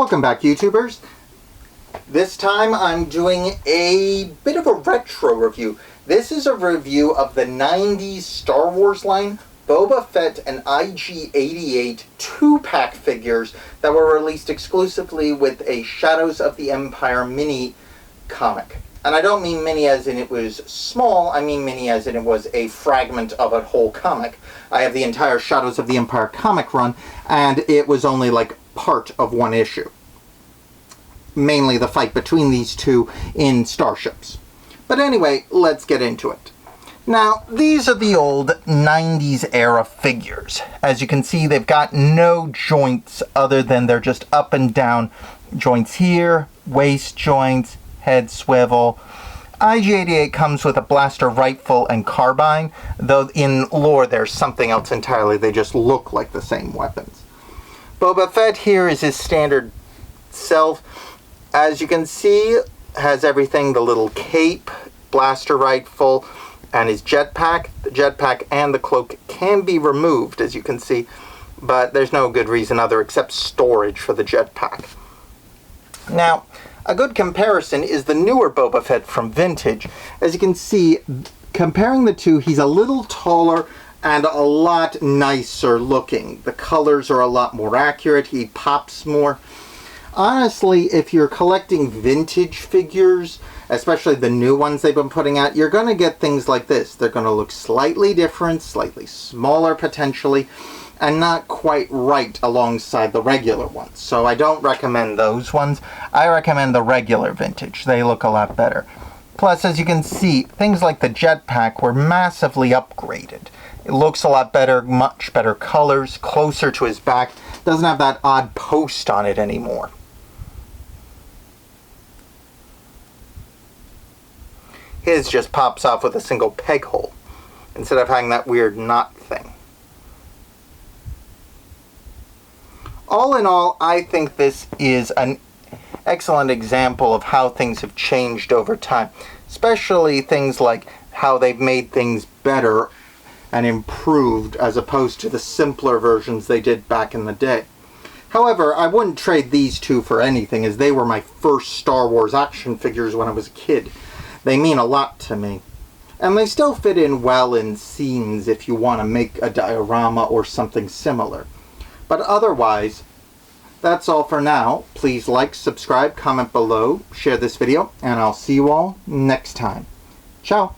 Welcome back, YouTubers. This time I'm doing a bit of a retro review. This is a review of the 90s Star Wars line, Boba Fett and IG-88 2-pack figures that were released exclusively with a Shadows of the Empire mini comic. And I don't mean mini as in it was small, I mean mini as in it was a fragment of a whole comic. I have the entire Shadows of the Empire comic run, and it was only like part of one issue. Mainly the fight between these two in starships. But anyway, let's get into it. Now, these are the old 90s era figures. As you can see, they've got no joints other than they're just up and down joints here, waist joints, head swivel. IG-88 comes with a blaster rifle and carbine, though in lore there's something else entirely. They just look like the same weapons. Boba Fett here is his standard self. As you can see, has everything, the little cape, blaster rifle, and his jetpack. The jetpack and the cloak can be removed, as you can see, but there's no good reason other except storage for the jetpack. Now, a good comparison is the newer Boba Fett from Vintage. As you can see, comparing the two, he's a little taller and a lot nicer looking. The colors are a lot more accurate. He pops more. Honestly, if you're collecting vintage figures, especially the new ones they've been putting out, you're going to get things like this. They're going to look slightly different, slightly smaller potentially, and not quite right alongside the regular ones. So I don't recommend those ones. I recommend the regular vintage. They look a lot better. Plus, as you can see, things like the jetpack were massively upgraded. It looks a lot better, much better colors, closer to his back. Doesn't have that odd post on it anymore. His just pops off with a single peg hole, instead of having that weird knot thing. All in all, I think this is an excellent example of how things have changed over time, especially things like how they've made things better and improved as opposed to the simpler versions they did back in the day. However, I wouldn't trade these two for anything, as they were my first Star Wars action figures when I was a kid. They mean a lot to me. And they still fit in well in scenes if you want to make a diorama or something similar. But otherwise, that's all for now. Please like, subscribe, comment below, share this video, and I'll see you all next time. Ciao!